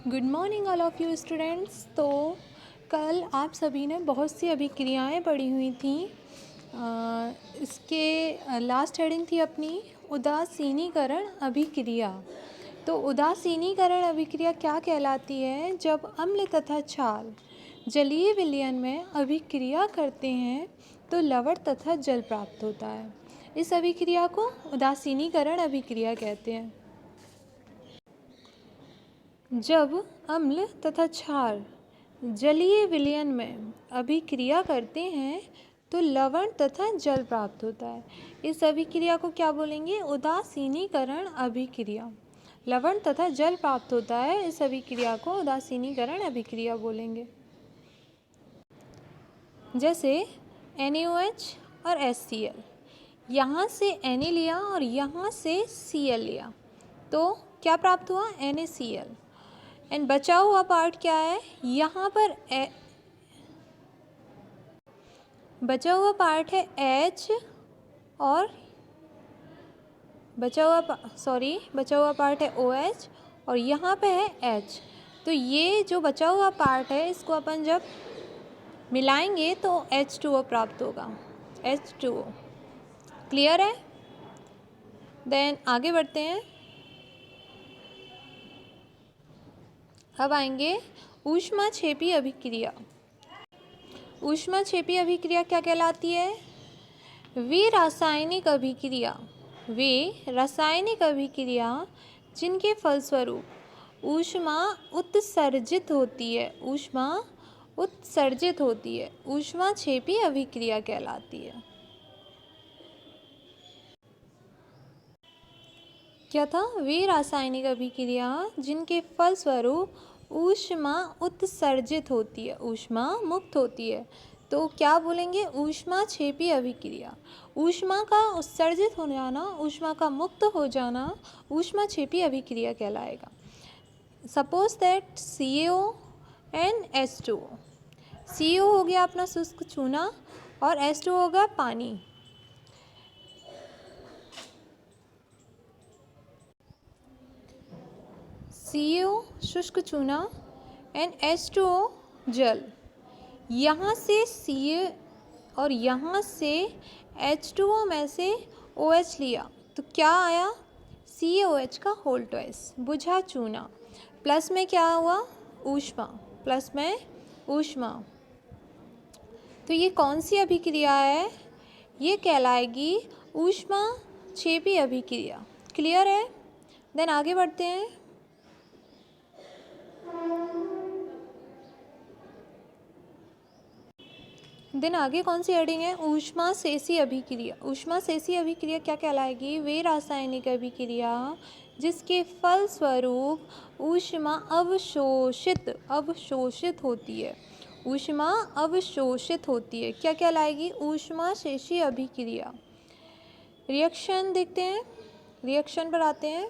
Good morning all of you students. तो कल आप सभी ने बहुत सी अभिक्रियाएं पढ़ी हुई थी। इसके लास्ट हेडिंग थी अपनी उदासीनीकरण अभिक्रिया। तो उदासीनीकरण अभिक्रिया क्या कहलाती है? जब अम्ल तथा क्षार जलीय विलयन में अभिक्रिया करते हैं तो लवण तथा जल प्राप्त होता है। इस अभिक्रिया को उदासीनीकरण अभिक्रिया कहते हैं। जब अम्ल तथा क्षार जलीय विलयन में अभिक्रिया करते हैं तो लवण तथा जल प्राप्त होता है। इस अभिक्रिया को क्या बोलेंगे? उदासीनीकरण अभिक्रिया। लवण तथा जल प्राप्त होता है, इस अभिक्रिया को उदासीनीकरण अभिक्रिया बोलेंगे। जैसे NaOH और HCl, यहाँ से Na लिया और यहाँ से Cl लिया तो क्या प्राप्त हुआ? NaCl। एंड बचा हुआ पार्ट क्या है? यहाँ पर बचा हुआ पार्ट है H और बचा हुआ पार्ट है OH और यहाँ पे है H। तो ये जो बचा हुआ पार्ट है इसको अपन जब मिलाएंगे तो H2O प्राप्त होगा, H2O। क्लियर है? देन आगे बढ़ते हैं। अब आएंगे ऊष्माक्षेपी अभिक्रिया। ऊष्माक्षेपी अभिक्रिया क्या कहलाती है? वे रासायनिक अभिक्रिया जिनके फलस्वरूप ऊष्मा उत्सर्जित होती है, ऊष्माक्षेपी अभिक्रिया कहलाती है। क्या था? वे रासायनिक अभिक्रिया जिनके फलस्वरूप ऊष्मा उत्सर्जित होती है, ऊष्मा मुक्त होती है, तो क्या बोलेंगे? ऊष्माक्षेपी अभिक्रिया। ऊष्मा का उत्सर्जित हो जाना, ऊष्मा का मुक्त हो जाना ऊष्माक्षेपी अभिक्रिया कहलाएगा। Suppose that CaO and H2O। CO हो गया अपना शुष्क चूना और H2O हो गया पानी। CaO शुष्क चूना एंड H2O जल। यहाँ से Ca और यहाँ से H2O में से OH लिया तो क्या आया? CaOH का होल ट्वाइस, बुझा चूना। प्लस में क्या हुआ? ऊष्मा, प्लस में ऊष्मा। तो ये कौन सी अभिक्रिया है? ये कहलाएगी ऊष्माक्षेपी अभिक्रिया। क्लियर है? देन आगे बढ़ते हैं। देन आगे कौन सी हेडिंग है? ऊष्माशेषी अभिक्रिया। ऊष्माशेषी अभिक्रिया क्या कहलाएगी? वे रासायनिक अभिक्रिया जिसके फलस्वरूप ऊष्मा अवशोषित होती है, ऊष्मा अवशोषित होती है। क्या कहलाएगी? ऊष्माशेषी अभिक्रिया। रिएक्शन देखते हैं, रिएक्शन पर आते हैं।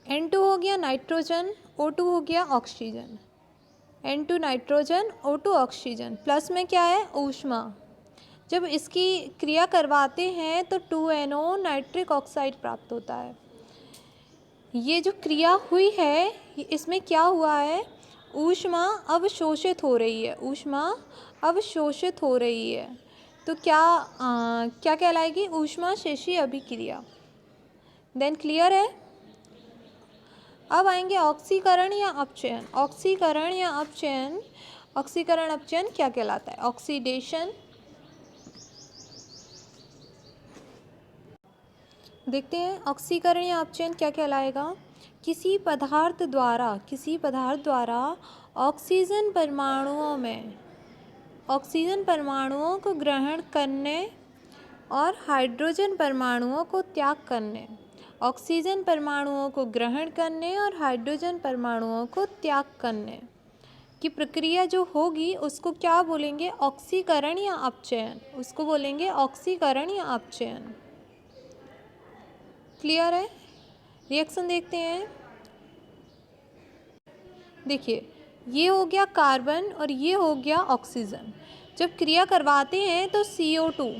N2 हो गया नाइट्रोजन, O2 हो गया oxygen. N2 nitrogen, O2 oxygen. Plus में क्या है? ऊष्मा। जब इसकी क्रिया करवाते हैं तो 2NO नाइट्रिक ऑक्साइड प्राप्त होता है। ये जो क्रिया हुई है इसमें क्या हुआ है? ऊष्मा अवशोषित हो रही है, ऊष्मा अवशोषित हो रही है। तो क्या कहलाएगी? ऊष्माशेषी अभिक्रिया। देन क्लियर है? अब आएंगे ऑक्सीकरण या अपचयन। ऑक्सीकरण या अपचयन, ऑक्सीकरण अपचयन क्या कहलाता है? ऑक्सीडेशन। देखते हैं ऑक्सीकरण या अपचयन क्या कहलाएगा। किसी पदार्थ द्वारा ऑक्सीजन परमाणुओं को ग्रहण करने और हाइड्रोजन परमाणुओं को त्याग करने, ऑक्सीजन परमाणुओं को ग्रहण करने और हाइड्रोजन परमाणुओं को त्याग करने की प्रक्रिया जो होगी उसको क्या बोलेंगे? ऑक्सीकरण या अपचयन। उसको बोलेंगे ऑक्सीकरण या अपचयन। क्लियर है? रिएक्शन देखते हैं। देखिए, ये हो गया कार्बन और ये हो गया ऑक्सीजन। जब क्रिया करवाते हैं तो CO2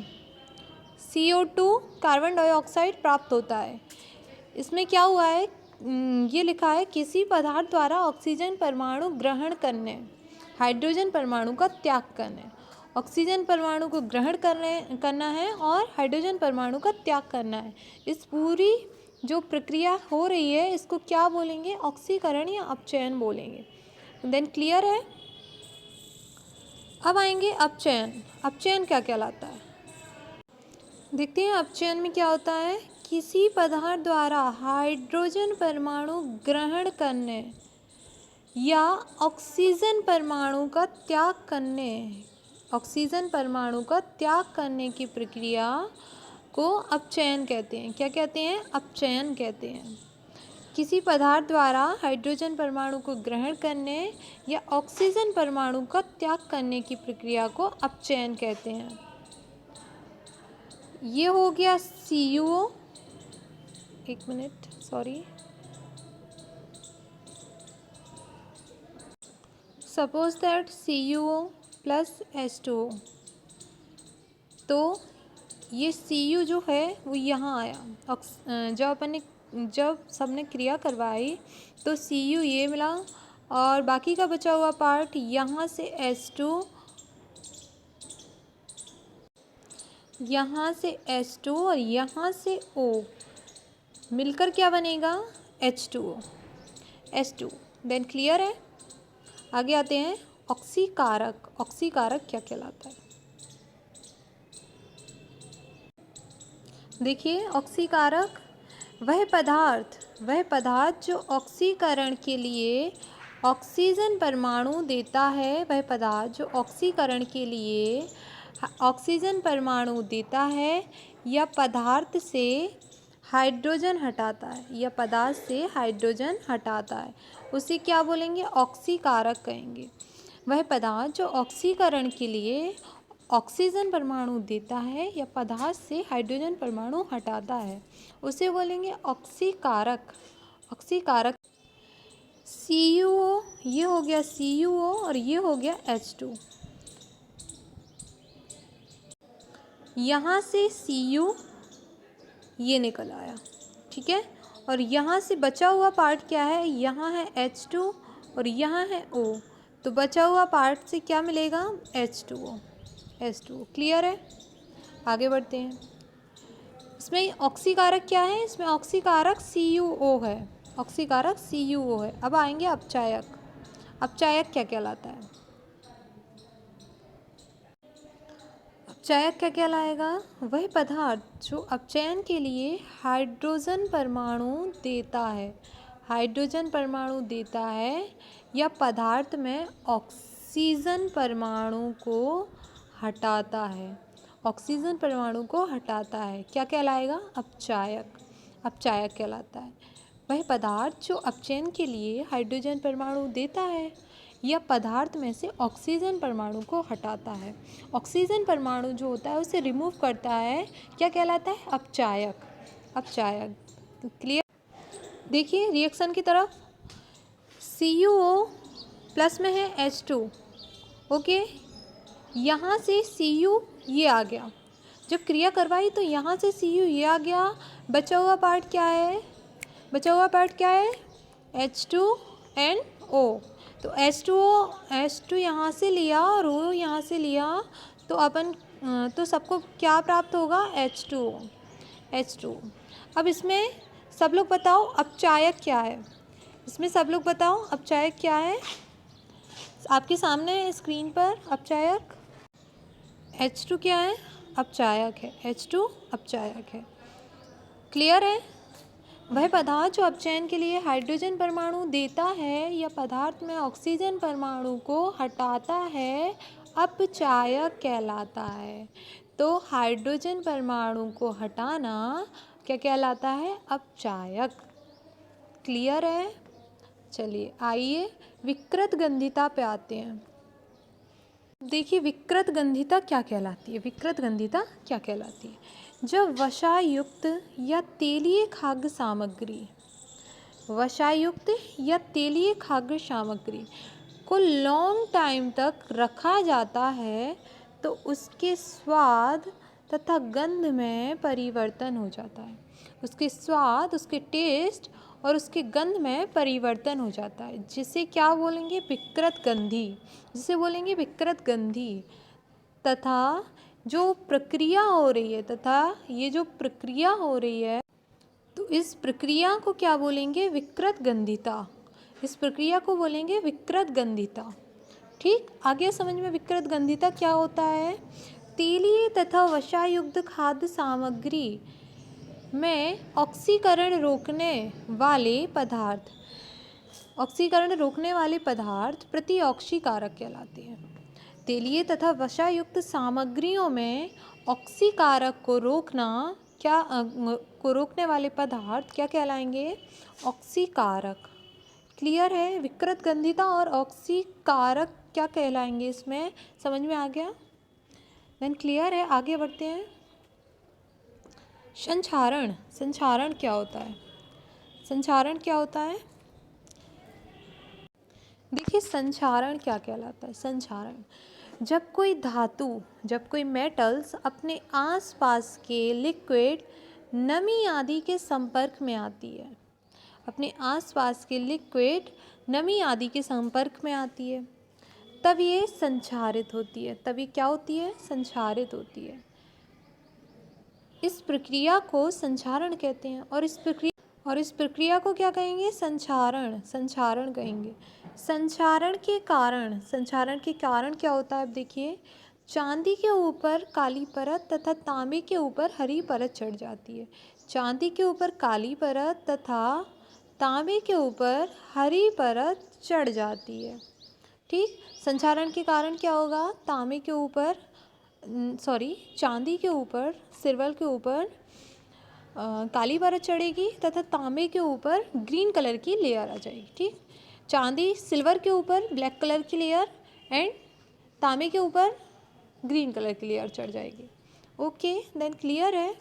कार्बन डाइऑक्साइड प्राप्त होता है। इसमें क्या हुआ है? ये लिखा है किसी पदार्थ द्वारा ऑक्सीजन परमाणु ग्रहण करने, हाइड्रोजन परमाणु का त्याग करने। ऑक्सीजन परमाणु को ग्रहण करना है और हाइड्रोजन परमाणु का त्याग करना है। इस पूरी जो प्रक्रिया हो रही है इसको क्या बोलेंगे? ऑक्सीकरण या अपचयन बोलेंगे। देन क्लियर है। अब आएंगे अपचयन। अपचयन क्या कहलाता है? देखते हैं अपचयन में क्या होता है। किसी पदार्थ द्वारा हाइड्रोजन परमाणु ग्रहण करने या ऑक्सीजन परमाणु का त्याग करने, ऑक्सीजन परमाणु का त्याग करने की प्रक्रिया को अपचयन कहते हैं। क्या कहते हैं? अपचयन कहते हैं। किसी पदार्थ द्वारा हाइड्रोजन परमाणु को ग्रहण करने या ऑक्सीजन परमाणु का त्याग करने की प्रक्रिया को अपचयन कहते हैं। ये हो गया CuO। एक minute, sorry. Suppose that CuO plus H2O, तो ये Cu जो है वो यहाँ आया। जब सबने क्रिया करवाई तो Cu ये मिला और बाकी का बचा हुआ पार्ट यहाँ से H2 और यहाँ से O मिलकर क्या बनेगा? H2। देन क्लियर है। आगे आते हैं ऑक्सीकारक। ऑक्सीकारक क्या कहलाता है? देखिए, ऑक्सीकारक वह पदार्थ जो ऑक्सीकरण के लिए ऑक्सीजन परमाणु देता है, वह पदार्थ जो ऑक्सीकरण के लिए ऑक्सीजन परमाणु देता है या पदार्थ से हाइड्रोजन हटाता है, उसे क्या बोलेंगे? ऑक्सीकारक कहेंगे। वह पदार्थ जो ऑक्सीकरण के लिए ऑक्सीजन परमाणु देता है या पदार्थ से हाइड्रोजन परमाणु हटाता है, उसे बोलेंगे ऑक्सीकारक। ऑक्सीकारक। CuO, ये हो गया CuO और ये हो गया H2। यहाँ से Cu ये निकल आया, ठीक है। और यहाँ से बचा हुआ पार्ट क्या है? यहाँ है H2 और यहाँ है O, तो बचा हुआ पार्ट से क्या मिलेगा? H2O। क्लियर है। आगे बढ़ते हैं। इसमें ऑक्सीकारक क्या है? इसमें ऑक्सीकारक CuO है। ऑक्सीकारक CuO है। अब आएंगे अपचायक। अपचायक क्या कहलाता है? अपचायक क्या कहलाएगा? वह पदार्थ जो अपचयन के लिए हाइड्रोजन परमाणु देता है या पदार्थ में ऑक्सीजन परमाणु को हटाता है। क्या कहलाएगा? अपचायक। अपचायक कहलाता है वह पदार्थ जो अपचयन के लिए हाइड्रोजन परमाणु देता है या पदार्थ में से ऑक्सीजन परमाणु को हटाता है। ऑक्सीजन परमाणु जो होता है उसे रिमूव करता है, क्या कहलाता है? अपचायक। क्लियर। देखिए रिएक्शन की तरफ। CuO प्लस में है H2, ओके। यहाँ से Cu ये आ गया, जब क्रिया करवाई तो यहाँ से Cu ये आ गया। बचा हुआ पार्ट क्या है? H2NO। तो H2 यहाँ से लिया और O यहाँ से लिया, तो सबको क्या प्राप्त होगा? H2O। अब इसमें सब लोग बताओ अपचायक क्या है? आपके सामने है स्क्रीन पर अपचायक। H2 क्या है? अपचायक है। H2 अपचायक है। क्लियर है। वह पदार्थ जो अपचयन के लिए हाइड्रोजन परमाणु देता है या पदार्थ में ऑक्सीजन परमाणु को हटाता है, अपचायक कहलाता है। तो हाइड्रोजन परमाणु को हटाना क्या कहलाता है? अपचायक। क्लियर है। चलिए आइए विकृत गंधिता पे आते हैं। देखिए विकृत गंधिता क्या कहलाती है? जब वसायुक्त या तेलीय खाद्य सामग्री को लॉन्ग टाइम तक रखा जाता है तो उसके स्वाद तथा गंध में परिवर्तन हो जाता है। उसके टेस्ट और उसके गंध में परिवर्तन हो जाता है, जिसे क्या बोलेंगे? विकृत गंधी, जिसे बोलेंगे विकृत गंधी। तथा जो प्रक्रिया हो रही है, तथा ये जो प्रक्रिया हो रही है, तो इस प्रक्रिया को क्या बोलेंगे? विकृत गंधिता। इस प्रक्रिया को बोलेंगे विकृत गंधिता। ठीक, आगे समझ में विकृत गंधिता क्या होता है? तेलीय तथा वसायुक्त खाद्य सामग्री में ऑक्सीकरण रोकने वाले पदार्थ, ऑक्सीकरण रोकने वाले पदार्थ प्रतिऑक्सीकारक कहलाते हैं। तेलीय तथा वसायुक्त सामग्रियों में ऑक्सीकारक को रोकना, को रोकने वाले पदार्थ क्या कहलाएंगे? ऑक्सीकारक। क्लियर है? विकृत गंधिता और ऑक्सीकारक क्या कहलाएंगे, इसमें समझ में आ गया? देन क्लियर है, आगे बढ़ते हैं। संक्षारण, संक्षारण क्या होता है? संक्षारण क्या होता है? देखिए संक्षारण क्या कहलाता है। संक्षारण, जब कोई धातु, जब कोई मेटल्स अपने आसपास के लिक्विड, नमी आदि के संपर्क में आती है, अपने आसपास के लिक्विड, नमी आदि के संपर्क में आती है, तब ये संक्षारित होती है। तभी क्या होती है? संक्षारित होती है। इस प्रक्रिया को संक्षारण कहते हैं। और इस प्रक्रिया को क्या कहेंगे? संक्षारण, संक्षारण कहेंगे। संक्षारण के कारण, संक्षारण के कारण क्या होता है? अब देखिए, चांदी के ऊपर काली परत तथा तांबे के ऊपर हरी परत चढ़ जाती है। चांदी के ऊपर काली परत तथा तांबे के ऊपर हरी परत चढ़ जाती है। ठीक, संक्षारण के कारण क्या होगा? तांबे के ऊपर, चांदी के ऊपर, सिल्वर के ऊपर काली परत चढ़ेगी तथा तांबे के ऊपर ग्रीन कलर की लेयर आ जाएगी। ठीक, चांदी सिल्वर के ऊपर ब्लैक कलर की लेयर एंड तांबे के ऊपर ग्रीन कलर की लेयर चढ़ जाएगी। ओके, देन क्लियर है,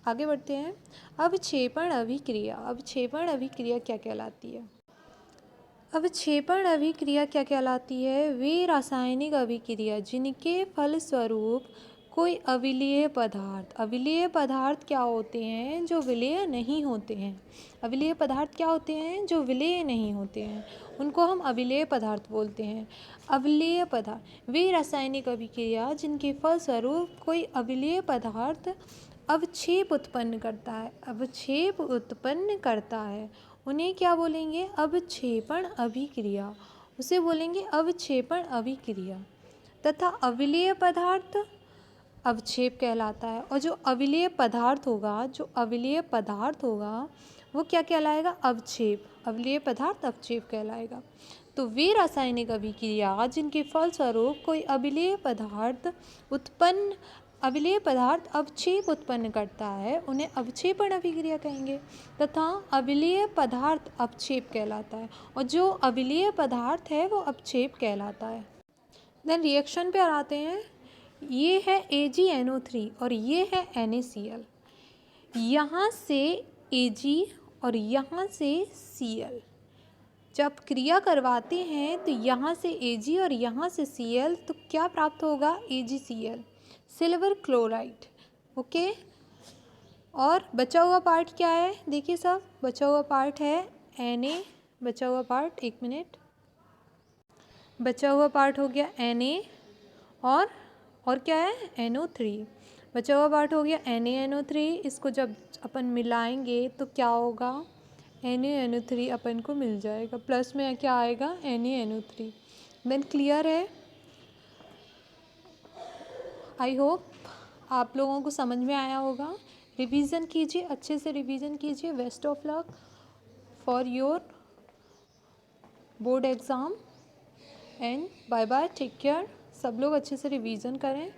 आगे बढ़ते हैं। अवक्षेपण अभिक्रिया, अवक्षेपण अभिक्रिया क्या कहलाती है? अवक्षेपण अभिक्रिया क्या कहलाती है? वे रासायनिक अभिक्रिया जिनके फलस्वरूप कोई अविलेय पदार्थ, अविलेय पदार्थ क्या होते हैं? जो विलेय नहीं होते हैं। अविलेय पदार्थ क्या होते हैं? जो विलेय नहीं होते हैं, उनको हम अविलेय पदार्थ बोलते हैं। अविलेय पदार्थ, वे रासायनिक अभिक्रिया जिनके फलस्वरूप कोई अविलेय पदार्थ अवक्षेप उत्पन्न करता है, अवक्षेप उत्पन्न करता है, उन्हें क्या बोलेंगे? अवक्षेपण अभिक्रिया, उसे बोलेंगे अवक्षेपण अभिक्रिया। तथा अविलेय पदार्थ अवक्षेप कहलाता है। और जो अविलेय पदार्थ होगा, जो अविलेय पदार्थ होगा वो क्या कहलाएगा? अवक्षेप। अविलेय पदार्थ अवक्षेप कहलाएगा। तो वे रासायनिक अभिक्रिया जिनके फलस्वरूप कोई अविलेय पदार्थ अवक्षेप उत्पन्न करता है, उन्हें अवक्षेपण अभिक्रिया कहेंगे। तथा अविलेय पदार्थ अवक्षेप कहलाता है, और जो अविलेय पदार्थ है वो अवक्षेप कहलाता है। देन रिएक्शन पे आते हैं। ये है AgNO3 और ये है NaCl। यहाँ से Ag और यहाँ से Cl जब क्रिया करवाते हैं तो यहाँ से Ag और यहाँ से Cl, तो क्या प्राप्त होगा? AgCl, silver chloride. ओके, और बचा हुआ पार्ट क्या है? देखिए सब, बचा हुआ पार्ट है Na, बचा हुआ पार्ट, एक मिनट, बचा हुआ पार्ट हो गया Na और क्या है? NO3। बचा हुआ पार्ट हो गया NaNO3। इसको जब अपन मिलाएंगे तो क्या होगा? NaNO3 अपन को मिल जाएगा, प्लस में क्या आएगा? NaNO3। देन क्लियर है? आई होप आप लोगों को समझ में आया होगा। रिवीजन कीजिए, अच्छे से रिवीजन कीजिए। Best of luck for your board exam and bye bye, take care. सब लोग अच्छे से रिवीजन करें।